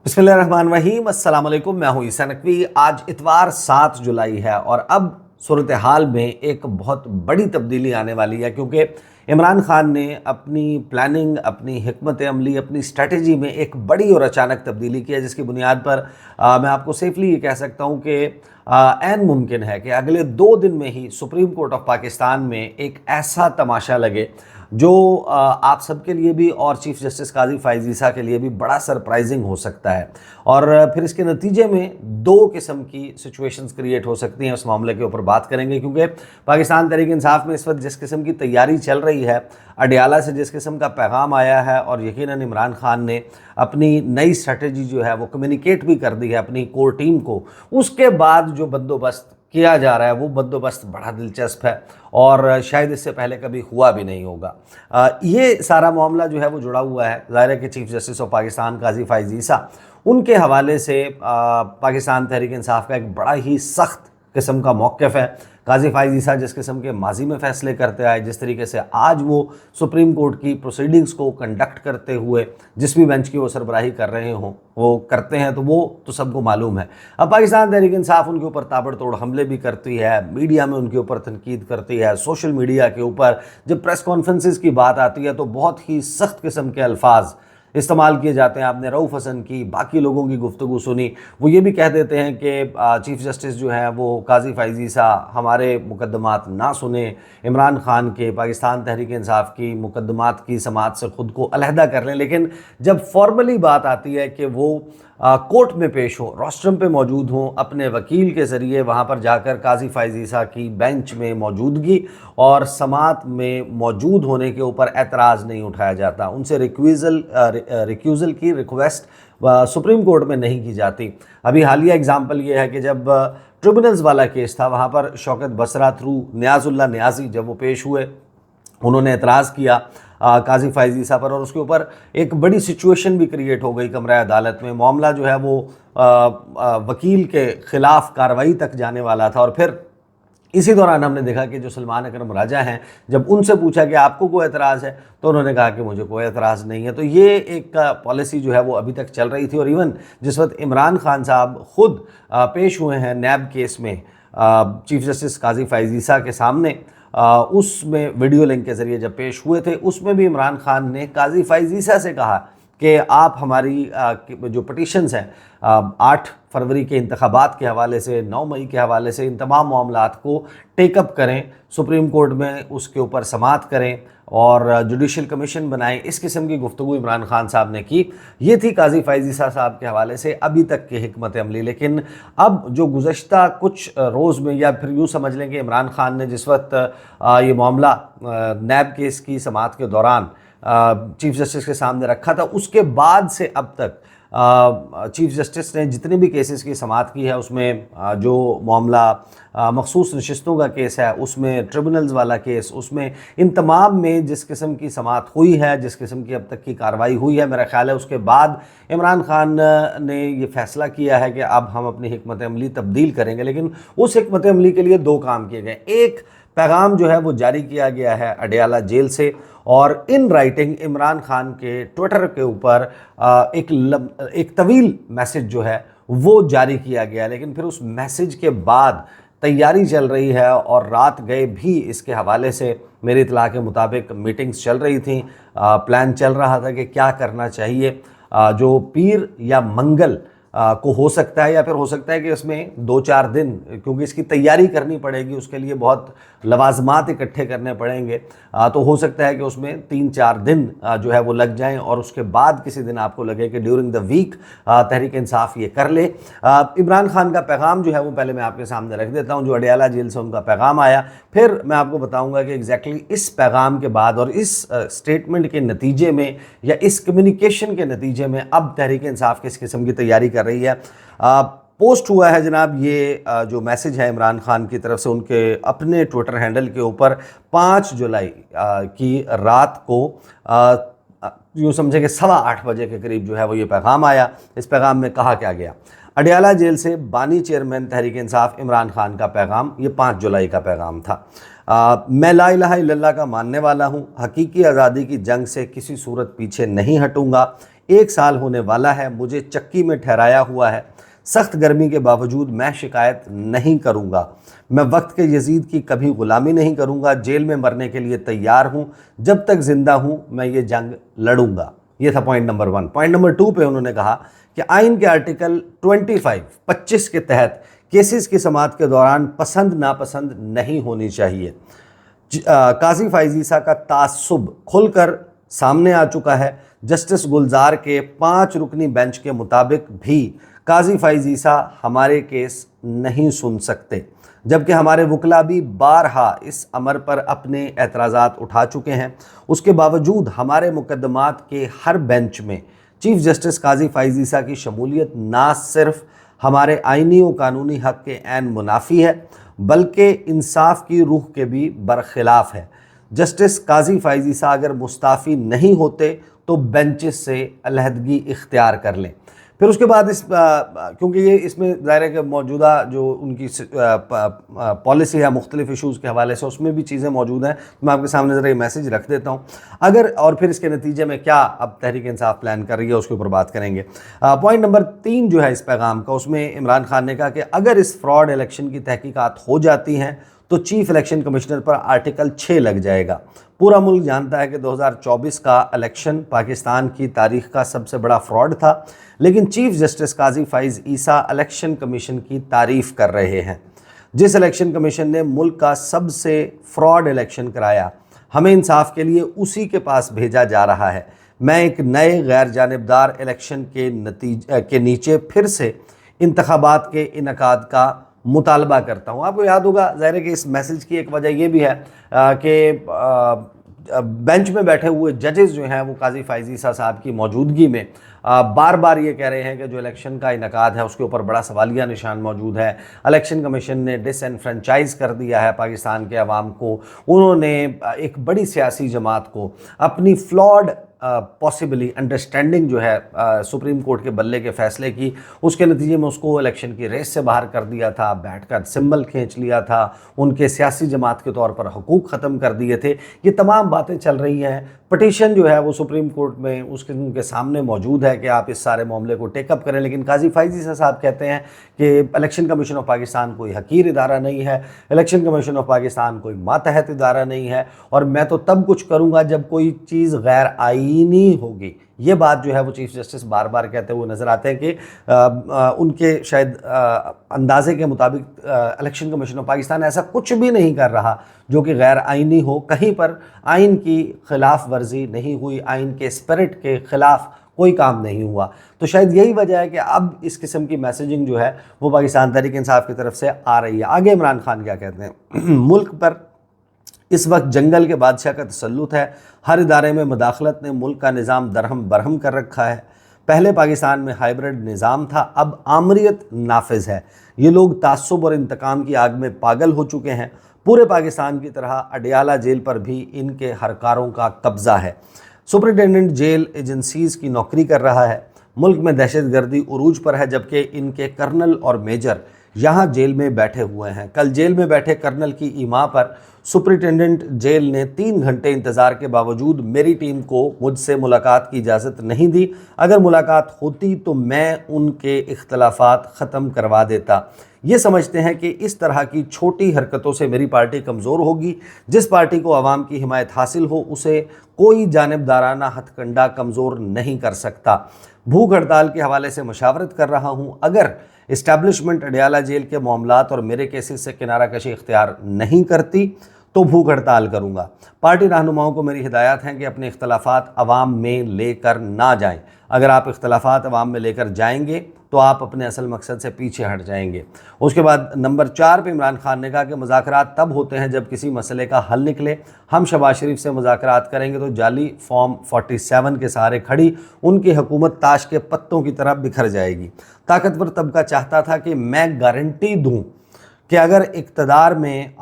बिस्मिल्लाहिर्रहमानिर्रहीम। अस्सलाम वालेकुम। मैं हूँ ईसा नकवी। आज इतवार 7 जुलाई है और अब सूरत हाल में एक बहुत बड़ी तब्दीली आने वाली है, क्योंकि इमरान खान ने अपनी प्लानिंग, अपनी हिकमत अमली, अपनी स्ट्रेटजी में एक बड़ी और अचानक तब्दीली की है, जिसकी बुनियाद पर मैं आपको सेफली ये कह सकता हूँ कि ऐन मुमकिन है कि अगले 2 दिन में ही सुप्रीम कोर्ट ऑफ पाकिस्तान में एक ऐसा तमाशा लगे जो आप सबके लिए भी और चीफ जस्टिस काजी फ़ाइज़ ईसा के लिए भी बड़ा सरप्राइजिंग हो सकता है। और फिर इसके नतीजे में 2 किस्म की सिचुएशंस क्रिएट हो सकती हैं। उस मामले के ऊपर बात करेंगे, क्योंकि पाकिस्तान तहरीक इंसाफ में इस वक्त जिस किस्म की तैयारी चल रही है, अडयाला से जिस किस्म का पैगाम आया है, और यकीनन इमरान खान ने अपनी नई स्ट्रेटजी जो है वो कम्युनिकेट भी कर दी है अपनी कोर टीम को, उसके बाद जो बंदोबस्त किया जा रहा है वो बंदोबस्त बड़ा दिलचस्प है और शायद इससे पहले कभी हुआ भी नहीं होगा। ये सारा मामला जो है वो जुड़ा हुआ है ज़ाहिर है कि चीफ जस्टिस ऑफ पाकिस्तान काजी फ़ाइज़ ईसा, उनके हवाले से पाकिस्तान तहरीक इंसाफ का एक बड़ा ही सख्त किस्म का मौक़िफ़ है। काजी फ़ाइज़ ईसा जिस किस्म के माजी में फ़ैसले करते आए, जिस तरीके से आज वो सुप्रीम कोर्ट की प्रोसीडिंग्स को कंडक्ट करते हुए जिस भी बेंच की वो सरबराही कर रहे हों वो करते हैं, तो वो तो सबको मालूम है। अब पाकिस्तान तहरीक इंसाफ उनके ऊपर ताबड़तोड़ हमले भी करती है, मीडिया में उनके ऊपर तनकीद करती है, सोशल मीडिया के ऊपर जब प्रेस कॉन्फ्रेंसेस की बात आती है तो बहुत ही सख्त किस्म के अल्फाज इस्तेमाल किए जाते हैं। आपने रऊफ़ हसन की, बाकी लोगों की गुफ्तगू सुनी, वो ये भी कह देते हैं कि चीफ जस्टिस जो हैं वो काजी फ़ाइज़ ईसा हमारे मुकदमात ना सुने, इमरान खान के, पाकिस्तान तहरीक इंसाफ की मुकदमात की समाअत से ख़ुद को अलहदा कर लें। लेकिन जब फॉर्मली बात आती है कि वो कोर्ट में पेश हो, रोस्ट्रम पे मौजूद हों, अपने वकील के ज़रिए वहाँ पर जाकर काजी फ़ाइज़ ईसा की बेंच में मौजूदगी और समाअत में मौजूद होने के ऊपर एतराज़ नहीं उठाया जाता, उनसे रिक्यूज़ल की रिक्वेस्ट सुप्रीम कोर्ट में नहीं की जाती। अभी हालिया एग्ज़ाम्पल ये है कि जब ट्रिब्यूनल्स वाला केस था, वहाँ पर शौकत बसरा थ्रू नियाज़ुल्लाह नियाज़ी जब वो पेश हुए, उन्होंने एतराज़ किया काजी फ़ाइज़ ईसा पर, और उसके ऊपर एक बड़ी सिचुएशन भी क्रिएट हो गई कमरा अदालत में। मामला जो है वो वकील के ख़िलाफ़ कार्रवाई तक जाने वाला था, और फिर इसी दौरान हमने देखा कि जो सलमान अकरम राजा हैं, जब उनसे पूछा कि आपको कोई एतराज़ है, तो उन्होंने कहा कि मुझे कोई एतराज़ नहीं है। तो ये एक पॉलिसी जो है वो अभी तक चल रही थी, और इवन जिस वक्त इमरान खान साहब ख़ुद पेश हुए हैं नैब केस में चीफ जस्टिस काजी फ़ाइज़ ईसा के सामने, उसमें वीडियो लिंक के ज़रिए जब पेश हुए थे, उसमें भी इमरान खान ने काजी फ़ाइज़ ईसा से कहा कि आप हमारी जो पटिशन्स हैं 8 फरवरी के इंतखाबात के हवाले से, 9 मई के हवाले से, इन तमाम मामलात को टेकअप करें, सुप्रीम कोर्ट में उसके ऊपर समाअत करें और जुडिशल कमीशन बनाएं। इस किस्म की गुफ्तगू इमरान खान साहब ने की। ये थी काजी फ़ाइज़ ईसा साहब के हवाले से अभी तक की हिकमत अमली। लेकिन अब जो गुज़श्ता कुछ रोज़ में, या फिर यूँ समझ लें कि इमरान खान ने जिस वक्त ये मामला नैब केस की समाअत के दौरान चीफ जस्टिस के सामने रखा था, उसके बाद से अब तक चीफ जस्टिस ने जितने भी केसेस की समाअत की है, उसमें जो मामला मखसूस नशिस्तों का केस है, उसमें ट्रिब्यूनल्स वाला केस, उसमें इन तमाम में जिस किस्म की समाअत हुई है, जिस किस्म की अब तक की कार्रवाई हुई है, मेरा ख्याल है उसके बाद इमरान खान ने ये फ़ैसला किया है कि अब हम अपनी हिकमत अमली तब्दील करेंगे। लेकिन उस हिकमत अमली के लिए 2 काम किए गए। एक पैगाम जो है वो जारी किया गया है अडयाला जेल से, और इन राइटिंग इमरान खान के ट्विटर के ऊपर एक तवील मैसेज जो है वो जारी किया गया। लेकिन फिर उस मैसेज के बाद तैयारी चल रही है, और रात गए भी इसके हवाले से मेरी इत्तला के मुताबिक मीटिंग्स चल रही थी, प्लान चल रहा था कि क्या करना चाहिए। जो पीर या मंगल को हो सकता है, या फिर हो सकता है कि इसमें 2-4 दिन, क्योंकि इसकी तैयारी करनी पड़ेगी, उसके लिए बहुत लवाजमात इकट्ठे करने पड़ेंगे, तो हो सकता है कि उसमें 3-4 दिन जो है वो लग जाएं, और उसके बाद किसी दिन आपको लगे कि during the week Tehreek Insaf ये कर ले। इमरान खान का पैगाम जो है वो पहले मैं आपके सामने रख देता हूँ, जो अडयाला जेल से उनका पैगाम आया, फिर मैं आपको बताऊँगा कि एग्जैक्टली इस पैगाम के बाद और इस स्टेटमेंट के नतीजे में, या इस कम्युनिकेशन के नतीजे में अब तहरीक इंसाफ किस किस्म की तैयारी कर रही है। पोस्ट हुआ है जनाब, ये जो मैसेज है इमरान खान की तरफ से उनके अपने ट्विटर हैंडल के ऊपर 5 जुलाई की रात को यूँ समझे कि 8:15 बजे के करीब जो है वो ये पैगाम आया। इस पैगाम में कहा क्या गया? अडयाला जेल से बानी चेयरमैन तहरीक इंसाफ इमरान खान का पैगाम, ये 5 जुलाई का पैगाम था। मैं ला इलाहा इल्लल्लाह का मानने वाला हूँ, हकीकी आज़ादी की जंग से किसी सूरत पीछे नहीं हटूँगा। 1 साल होने वाला है, मुझे चक्की में ठहराया हुआ है। सख्त गर्मी के बावजूद मैं शिकायत नहीं करूँगा। मैं वक्त के यजीद की कभी ग़ुलामी नहीं करूँगा। जेल में मरने के लिए तैयार हूँ। जब तक ज़िंदा हूँ मैं ये जंग लड़ूंगा। ये था पॉइंट नंबर 1। पॉइंट नंबर 2 पे उन्होंने कहा कि आइन के आर्टिकल 25 के तहत केसेस की समाअत के दौरान पसंद नापसंद नहीं होनी चाहिए। काजी फैज़ ईसा का तासुब खुलकर सामने आ चुका है। जस्टिस गुलजार के 5 रुकनी बेंच के मुताबिक भी काजी फैज़ ईसा हमारे केस नहीं सुन सकते, जबकि हमारे वकला भी बारहा इस अमर पर अपने एतराज़ात उठा चुके हैं। उसके बावजूद हमारे मुकदमात के हर बेंच में चीफ जस्टिस काजी फैज़ ईसा की शमूलियत ना सिर्फ हमारे आइनी और कानूनी हक़ के ऐन मुनाफी है, बल्कि इंसाफ की रूह के भी बरखिलाफ़ है। जस्टिस काजी फैज़ ईसा अगर मुस्ताफ़ी नहीं होते तो बेंचेस से अलहदगी इख्तियार कर लें। फिर उसके बाद क्योंकि ये इसमें ज़ाहिर है कि मौजूदा जो उनकी पॉलिसी है मुख्तलिफ इशूज़ के हवाले से, उसमें भी चीज़ें मौजूद हैं। तो मैं आपके सामने ज़रा ये मैसेज रख देता हूँ अगर, और फिर इसके नतीजे में क्या अब तहरीक इंसाफ प्लान कर रही है उसके ऊपर बात करेंगे। पॉइंट नंबर 3 जो है इस पैगाम का, उसमें इमरान खान ने कहा कि अगर इस फ्रॉड इलेक्शन की तहकीकात हो जाती हैं तो चीफ इलेक्शन कमिश्नर पर आर्टिकल 6 लग जाएगा। पूरा मुल्क जानता है कि 2024 का इलेक्शन पाकिस्तान की तारीख का सबसे बड़ा फ्रॉड था, लेकिन चीफ जस्टिस काजी फैज़ ईसा इलेक्शन कमीशन की तारीफ़ कर रहे हैं। जिस इलेक्शन कमीशन ने मुल्क का सबसे फ्रॉड इलेक्शन कराया, हमें इंसाफ के लिए उसी के पास भेजा जा रहा है। मैं एक नए गैर जानिबदार इलेक्शन के नीचे फिर से इंतखाबात के इनकाद का मुतालबा करता हूँ। आपको याद होगा ज़ाहिर है कि इस मैसेज की एक वजह ये भी है कि बेंच में बैठे हुए जजेस जो हैं वो काजी फैज़ ईसा साहब की मौजूदगी में बार बार ये कह रहे हैं कि जो इलेक्शन का इनकाद है उसके ऊपर बड़ा सवालिया निशान मौजूद है। इलेक्शन कमीशन ने डिसएनफ्रेंचाइज कर दिया है पाकिस्तान के अवाम को। उन्होंने एक बड़ी सियासी जमात को अपनी फ्लॉड पॉसिबली अंडरस्टैंडिंग जो है सुप्रीम कोर्ट के बल्ले के फ़ैसले की, उसके नतीजे में उसको इलेक्शन की रेस से बाहर कर दिया था, बैठकर सिंबल खींच लिया था, उनके सियासी जमात के तौर पर हुकूक ख़त्म कर दिए थे। ये तमाम बातें चल रही हैं। पटिशन जो है वो सुप्रीम कोर्ट में उनके सामने मौजूद है कि आप इस सारे मामले को टेकअप करें, लेकिन काजी फैज़ ईसा साहब कहते हैं कि इलेक्शन कमीशन ऑफ पाकिस्तान कोई हकीर इदारा नहीं है, इलेक्शन कमीशन ऑफ पाकिस्तान कोई मातहत इदारा नहीं है, और मैं तो तब कुछ करूँगा जब कोई चीज़ गैर आईनी होगी। ये बात जो है वो चीफ जस्टिस बार बार कहते हुए नज़र आते हैं कि उनके शायद अंदाजे के मुताबिक इलेक्शन कमीशन ऑफ पाकिस्तान ऐसा कुछ भी नहीं कर रहा जो कि गैर आइनी हो। कहीं पर आइन की खिलाफ वर्जी नहीं हुई, आइन के स्पिरिट के ख़िलाफ़ कोई काम नहीं हुआ। तो शायद यही वजह है कि अब इस किस्म की मैसेजिंग जो है वो पाकिस्तान तहरीक इंसाफ की तरफ से आ रही है। आगे इमरान खान क्या कहते हैं, मुल्क पर इस वक्त जंगल के बादशाह का तसल्लुत है। हर इदारे में मदाखलत ने मुल्क का निज़ाम दरहम बरहम कर रखा है। पहले पाकिस्तान में हाइब्रिड निज़ाम था, अब आमरीत नाफिज है। ये लोग तासुब और इंतकाम की आग में पागल हो चुके हैं। पूरे पाकिस्तान की तरह अडियाला जेल पर भी इनके हरकारों का कब्ज़ा है। सुपरिटेंडेंट जेल एजेंसीज़ की नौकरी कर रहा है। मुल्क में दहशतगर्दी उरूज पर है, जबकि इनके कर्नल और मेजर यहाँ जेल में बैठे हुए हैं। कल जेल में बैठे कर्नल की ईमा पर सुपरिटेंडेंट जेल ने 3 घंटे इंतज़ार के बावजूद मेरी टीम को मुझसे मुलाकात की इजाज़त नहीं दी। अगर मुलाकात होती तो मैं उनके इख्तलाफात ख़त्म करवा देता। ये समझते हैं कि इस तरह की छोटी हरकतों से मेरी पार्टी कमज़ोर होगी। जिस पार्टी को आवाम की हिमायत हासिल हो उसे कोई जानिबदाराना हथकंडा कमज़ोर नहीं कर सकता। भूख हड़ताल के हवाले से मशावरत कर रहा हूँ। अगर इस्टेब्लिशमेंट अडियाला जेल के मामलात और मेरे केसेस से किनारा कशी इख्तियार नहीं करती तो भूख हड़ताल करूँगा। पार्टी रहनुमाओं को मेरी हिदायत है कि अपने इख्तलाफात अवाम में लेकर ना जाएं। अगर आप इख्तलाफात अवाम में लेकर जाएंगे तो आप अपने असल मकसद से पीछे हट जाएंगे। उसके बाद नंबर 4 पे इमरान खान ने कहा कि मुज़ाकरात तब होते हैं जब किसी मसले का हल निकले। हम शहबाज शरीफ से मुज़ाकरात करेंगे तो जाली फॉर्म 47 के सहारे खड़ी उनकी हुकूमत ताश के पत्तों की तरह बिखर जाएगी। ताकतवर तबका चाहता था कि मैं गारंटी दूँ कि अगर इक़्तिदार में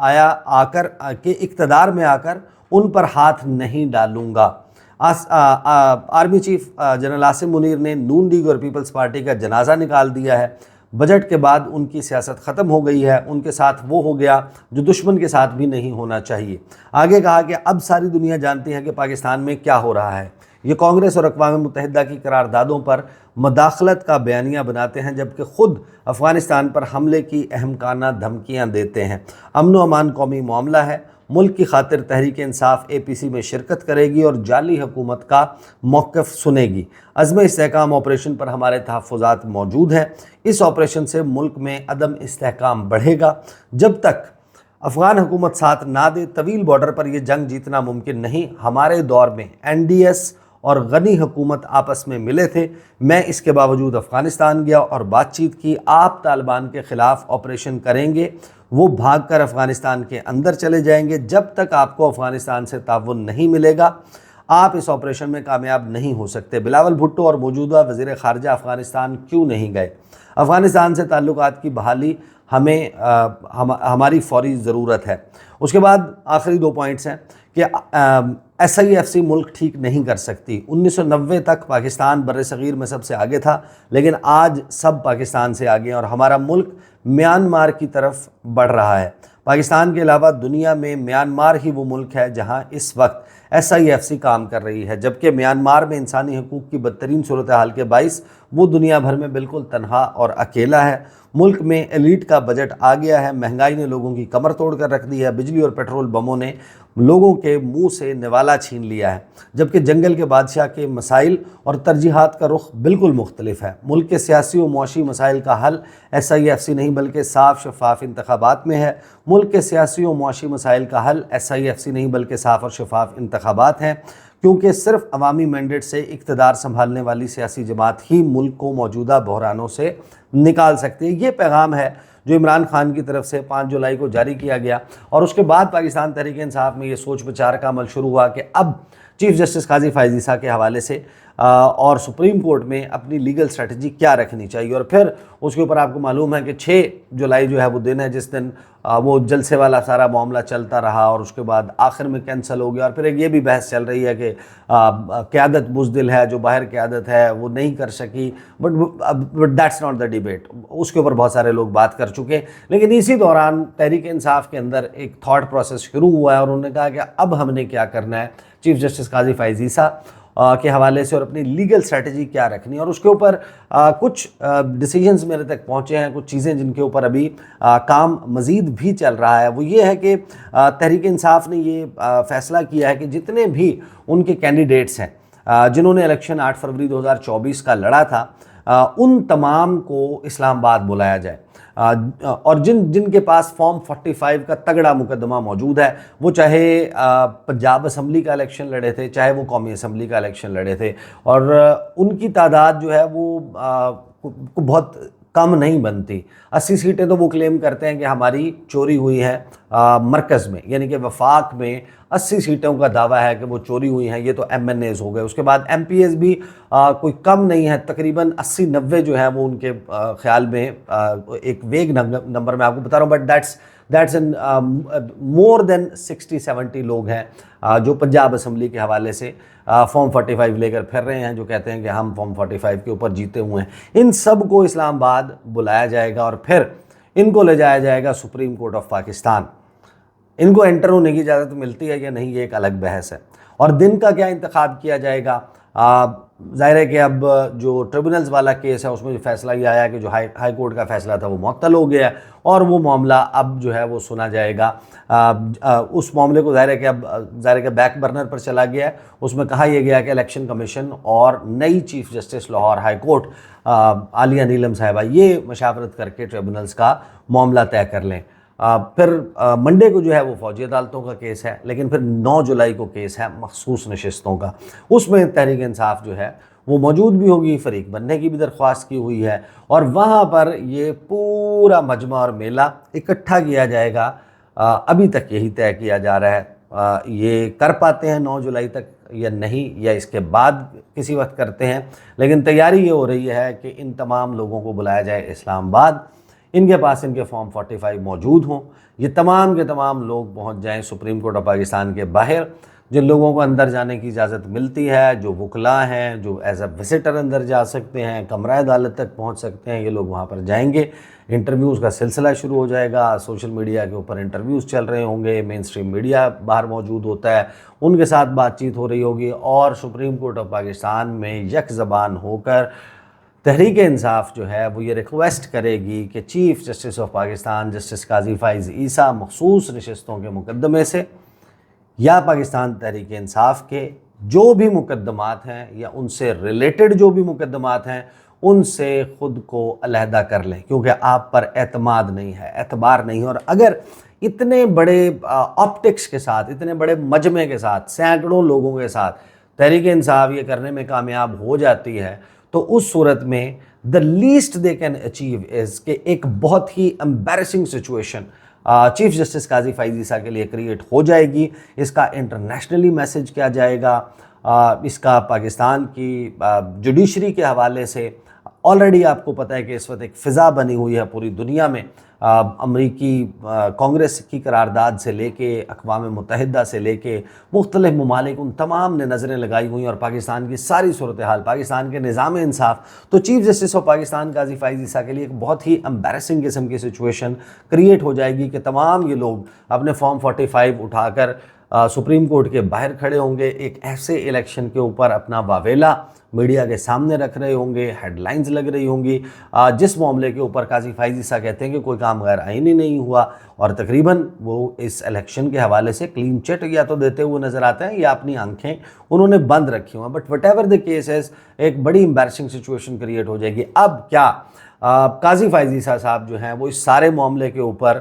आकर उन पर हाथ नहीं डालूँगा। Army chief general Asim Munir ने नून लीग और पीपल्स पार्टी का जनाजा निकाल दिया है। बजट के बाद उनकी सियासत ख़त्म हो गई है, उनके साथ वो हो गया जो दुश्मन के साथ भी नहीं होना चाहिए। आगे कहा कि अब सारी दुनिया जानती है कि पाकिस्तान में क्या हो रहा है। یہ کانگریس اور اقوام متحدہ کی قراردادوں پر مداخلت کا بیانیہ بناتے ہیں جبکہ خود افغانستان پر حملے کی احمقانہ دھمکیاں دیتے ہیں۔ امن و امان قومی معاملہ ہے۔ ملک کی خاطر تحریک انصاف APC میں شرکت کرے گی اور جعلی حکومت کا موقف سنے گی۔ عزم استحکام آپریشن پر ہمارے تحفظات موجود ہیں۔ اس آپریشن سے ملک میں عدم استحکام بڑھے گا۔ جب تک افغان حکومت ساتھ نہ دے طویل بارڈر پر یہ جنگ جیتنا ممکن نہیں۔ ہمارے دور میں NDS اور غنی حکومت آپس میں ملے تھے۔ میں اس کے باوجود افغانستان گیا اور بات چیت کی۔ آپ طالبان کے خلاف آپریشن کریں گے، وہ بھاگ کر افغانستان کے اندر چلے جائیں گے۔ جب تک آپ کو افغانستان سے تعاون نہیں ملے گا آپ اس آپریشن میں کامیاب نہیں ہو سکتے۔ بلاول بھٹو اور موجودہ وزیر خارجہ افغانستان کیوں نہیں گئے؟ افغانستان سے تعلقات کی بحالی ہماری فوری ضرورت ہے۔ اس کے بعد آخری 2 پوائنٹس ہیں کہ SIFC ملک ٹھیک نہیں کر سکتی۔ 1990 تک پاکستان بر صغیر میں سب سے آگے تھا، لیکن آج سب پاکستان سے آگے ہیں اور ہمارا ملک میانمار کی طرف بڑھ رہا ہے۔ پاکستان کے علاوہ دنیا میں میانمار ہی وہ ملک ہے جہاں اس وقت SIFC کام کر رہی ہے، جبکہ میانمار میں انسانی حقوق کی بدترین صورتحال کے باعث وہ دنیا بھر میں بالکل تنہا اور اکیلا ہے۔ ملک میں ایلیٹ کا بجٹ آ گیا ہے، مہنگائی نے لوگوں کی کمر توڑ کر رکھ دی ہے، بجلی اور پیٹرول بموں نے لوگوں کے منہ سے نوالا چھین لیا ہے، جبکہ جنگل کے بادشاہ کے مسائل اور ترجیحات کا رخ بالکل مختلف ہے۔ ملک کے سیاسی و معاشی مسائل کا حل SIFC نہیں بلکہ صاف شفاف انتخابات میں ہے۔ ملک کے سیاسی و معاشی مسائل کا حل SIFC نہیں بلکہ صاف اور شفاف انتخابات ہیں، کیونکہ صرف عوامی مینڈیٹ سے اقتدار سنبھالنے والی سیاسی جماعت ہی ملک کو موجودہ بحرانوں سے نکال سکتی ہے۔ یہ پیغام ہے جو عمران خان کی طرف سے 5 جولائی کو جاری کیا گیا، اور اس کے بعد پاکستان تحریک انصاف میں یہ سوچ بچار کا عمل شروع ہوا کہ اب چیف جسٹس قاضی فائز عیسیٰ کے حوالے سے اور سپریم کورٹ میں اپنی لیگل اسٹریٹجی کیا رکھنی چاہیے۔ اور پھر اس کے اوپر آپ کو معلوم ہے کہ 6 جولائی جو ہے وہ دن ہے جس دن وہ جلسے والا سارا معاملہ چلتا رہا اور اس کے بعد آخر میں کینسل ہو گیا۔ اور پھر ایک یہ بھی بحث چل رہی ہے کہ قیادت بزدل ہے، جو باہر قیادت ہے وہ نہیں کر سکی، but that's not the debate, اس کے اوپر بہت سارے لوگ بات کر چکے۔ لیکن اسی دوران تحریک انصاف کے اندر ایک تھاٹ پروسیس شروع ہوا ہے اور انہوں نے کہا کہ اب ہم نے کیا کرنا ہے چیف جسٹس قاضی فائز عیسیٰ کے حوالے سے اور اپنی لیگل اسٹریٹجی کیا رکھنی ہے، اور اس کے اوپر کچھ ڈیسیجنز میرے تک پہنچے ہیں، کچھ چیزیں جن کے اوپر ابھی کام مزید بھی چل رہا ہے۔ وہ یہ ہے کہ تحریک انصاف نے یہ فیصلہ کیا ہے کہ جتنے بھی ان کے کینڈیڈیٹس ہیں جنہوں نے الیکشن 8 فروری 2024 کا لڑا تھا، ان تمام کو اسلام آباد بلایا جائے، اور جن کے پاس فارم 45 کا تگڑا مقدمہ موجود ہے، وہ چاہے پنجاب اسمبلی کا الیکشن لڑے تھے، چاہے وہ قومی اسمبلی کا الیکشن لڑے تھے، اور ان کی تعداد جو ہے وہ بہت کم نہیں بنتی۔ 80 سیٹیں تو وہ کلیم کرتے ہیں کہ ہماری چوری ہوئی ہیں مرکز میں، یعنی کہ وفاق میں 80 سیٹوں کا دعویٰ ہے کہ وہ چوری ہوئی ہیں۔ یہ تو MNAs ہو گئے، اس کے بعد MPs بھی کوئی کم نہیں ہے، تقریباً 80-90 جو ہے وہ ان کے خیال میں ایک ویگ نمبر میں آپ کو بتا رہا ہوں، بٹ دیٹس مور دین 60-70 لوگ ہیں جو پنجاب اسمبلی کے حوالے سے فارم 45 لے کر پھر رہے ہیں، جو کہتے ہیں کہ ہم فارم 45 کے اوپر جیتے ہوئے ہیں۔ ان سب کو اسلام آباد بلایا جائے گا اور پھر ان کو لے جایا جائے گا سپریم کورٹ آف پاکستان۔ ان کو انٹر ہونے کی اجازت ملتی ہے یا نہیں، یہ ایک الگ بحث ہے۔ اور دن کا کیا انتخاب کیا جائے گا، ظاہر ہے کہ اب جو ٹریبونلز والا کیس ہے اس میں فیصلہ یہ آیا کہ جو ہائی کورٹ کا فیصلہ تھا وہ معطل ہو گیا ہے، اور وہ معاملہ اب جو ہے وہ سنا جائے گا۔ اس معاملے کو ظاہر ہے کہ بیک برنر پر چلا گیا ہے۔ اس میں کہا یہ گیا کہ الیکشن کمیشن اور نئی chief justice Lahore high court عالیہ نیلم صاحبہ یہ مشاورت کر کے ٹریبونلز کا معاملہ طے کر لیں۔ پھر منڈے کو جو ہے وہ فوجی عدالتوں کا کیس ہے، لیکن پھر 9 جولائی کو کیس ہے مخصوص نشستوں کا۔ اس میں تحریک انصاف جو ہے وہ موجود بھی ہوگی، فریق بننے کی بھی درخواست کی ہوئی ہے، اور وہاں پر یہ پورا مجمع اور میلہ اکٹھا کیا جائے گا۔ ابھی تک یہی طے کیا جا رہا ہے، یہ کر پاتے ہیں 9 جولائی تک یا نہیں، یا اس کے بعد کسی وقت کرتے ہیں، لیکن تیاری یہ ہو رہی ہے کہ ان تمام لوگوں کو بلایا جائے اسلام آباد، ان کے پاس ان کے فارم 45 موجود ہوں، یہ تمام کے تمام لوگ پہنچ جائیں سپریم کورٹ آف پاکستان کے باہر، جن لوگوں کو اندر جانے کی اجازت ملتی ہے، جو وکلاء ہیں، جو ایز اے وزٹر اندر جا سکتے ہیں، کمرہ عدالت تک پہنچ سکتے ہیں، یہ لوگ وہاں پر جائیں گے۔ انٹرویوز کا سلسلہ شروع ہو جائے گا، سوشل میڈیا کے اوپر انٹرویوز چل رہے ہوں گے، مین اسٹریم میڈیا باہر موجود ہوتا ہے، ان کے ساتھ بات چیت ہو رہی ہوگی، اور سپریم کورٹ آف پاکستان میں یک زبان ہو کر تحریک انصاف جو ہے وہ یہ ریکویسٹ کرے گی کہ chief justice of Pakistan justice قاضی فائز عیسیٰ مخصوص نشستوں کے مقدمے سے یا پاکستان تحریک انصاف کے جو بھی مقدمات ہیں یا ان سے ریلیٹڈ جو بھی مقدمات ہیں ان سے خود کو علیحدہ کر لیں، کیونکہ آپ پر اعتماد نہیں ہے، اعتبار نہیں ہے۔ اور اگر اتنے بڑے آپٹکس کے ساتھ، اتنے بڑے مجمع کے ساتھ، سینکڑوں لوگوں کے ساتھ تحریک انصاف یہ کرنے میں کامیاب ہو جاتی ہے تو اس صورت میں the least they can achieve is کہ ایک بہت ہی embarrassing سچویشن چیف جسٹس قاضی فائز عیسیٰ کے لیے کریٹ ہو جائے گی۔ اس کا انٹرنیشنلی میسج کیا جائے گا، اس کا پاکستان کی جوڈیشری کے حوالے سے آلریڈی آپ کو پتہ ہے کہ اس وقت ایک فضا بنی ہوئی ہے پوری دنیا میں، امریکی کانگریس کی قرارداد سے لے کے اقوام متحدہ سے لے کے مختلف ممالک، ان تمام نے نظریں لگائی ہوئی ہیں، اور پاکستان کی ساری صورتحال، پاکستان کے نظام انصاف، تو چیف جسٹس آف پاکستان قاضی فائز عیسیٰ کے لیے ایک بہت ہی امبیرسنگ قسم کی سچویشن کریٹ ہو جائے گی کہ تمام یہ لوگ اپنے فارم 45 اٹھا کر سپریم کورٹ کے باہر کھڑے ہوں گے، ایک ایسے الیکشن کے اوپر اپنا واویلا میڈیا کے سامنے رکھ رہے ہوں گے، ہیڈ لائنز لگ رہی ہوں گی، جس معاملے کے اوپر قاضی فائز عیسیٰ کہتے ہیں کہ کوئی کام غیر آئینی نہیں ہوا، اور تقریباً وہ اس الیکشن کے حوالے سے کلین چٹ یا تو دیتے ہوئے نظر آتے ہیں یا اپنی آنکھیں انہوں نے بند رکھی ہوئیں۔ But what ever the case ہے، ایک بڑی امبیرسنگ سچویشن کریٹ ہو جائے گی۔ اب کیا قاضی فائز عیسیٰ صاحب جو ہیں وہ اس سارے معاملے کے اوپر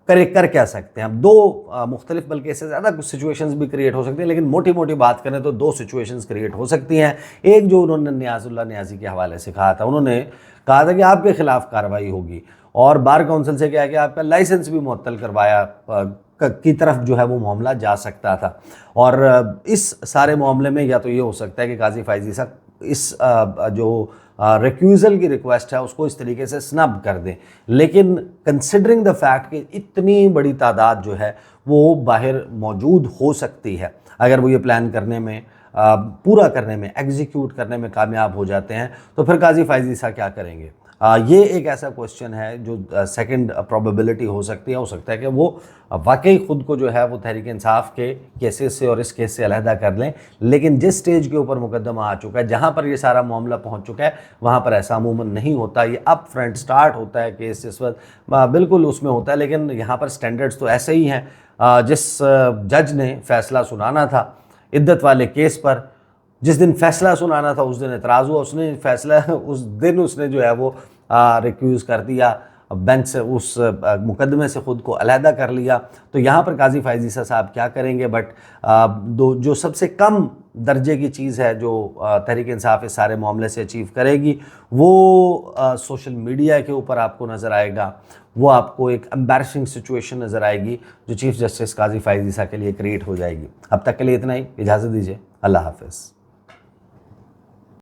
کر کیا سکتے ہیں؟ اب دو مختلف، بلکہ اس سے زیادہ کچھ سچویشنز بھی کریٹ ہو سکتی ہیں، لیکن موٹی موٹی بات کریں تو دو سچویشنز کریٹ ہو سکتی ہیں۔ ایک جو انہوں نے نیاز اللہ نیازی کے حوالے سے کہا تھا، انہوں نے کہا تھا کہ آپ کے خلاف کارروائی ہوگی، اور بار کونسل سے کیا ہے کہ آپ کا لائسنس بھی معطل کروایا کی طرف جو ہے وہ معاملہ جا سکتا تھا۔ اور اس سارے معاملے میں یا تو یہ ہو سکتا ہے کہ قاضی فائز عیسیٰ اس جو ریکیوزل کی ریکویسٹ ہے اس کو اس طریقے سے سنب کر دیں، لیکن کنسیڈرنگ دا فیکٹ کہ اتنی بڑی تعداد جو ہے وہ باہر موجود ہو سکتی ہے، اگر وہ یہ پلان کرنے میں، پورا کرنے میں، ایگزیکیوٹ کرنے میں کامیاب ہو جاتے ہیں، تو پھر قاضی فائز عیسیٰ کیا کریں گے؟ یہ ایک ایسا کوشچن ہے جو سیکنڈ پروبیبلٹی ہو سکتی ہے، ہو سکتا ہے کہ وہ واقعی خود کو جو ہے وہ تحریک انصاف کے کیسز سے اور اس کیس سے علیحدہ کر لیں، لیکن جس سٹیج کے اوپر مقدمہ آ چکا ہے، جہاں پر یہ سارا معاملہ پہنچ چکا ہے، وہاں پر ایسا عموماً نہیں ہوتا۔ یہ اپ فرنٹ سٹارٹ ہوتا ہے کیس اس وقت، بالکل اس میں ہوتا ہے، لیکن یہاں پر سٹینڈرڈز تو ایسے ہی ہیں۔ جس جج نے فیصلہ سنانا تھا عدت والے کیس پر، جس دن فیصلہ سنانا تھا اس دن اعتراض ہوا، اس نے فیصلہ اس دن اس نے جو ہے وہ ریکیوز کر دیا، بینچ سے اس مقدمے سے خود کو علیحدہ کر لیا۔ تو یہاں پر قاضی فائز عیسیٰ صاحب کیا کریں گے؟ بٹ جو سب سے کم درجے کی چیز ہے جو تحریک انصاف اس سارے معاملے سے اچیو کرے گی، وہ سوشل میڈیا کے اوپر آپ کو نظر آئے گا، وہ آپ کو ایک امبیرسنگ سچویشن نظر آئے گی جو چیف جسٹس قاضی فائز عیسیٰ کے لیے کریٹ ہو جائے گی۔ اب تک کے لیے اتنا ہی، اجازت دیجیے، اللہ حافظ۔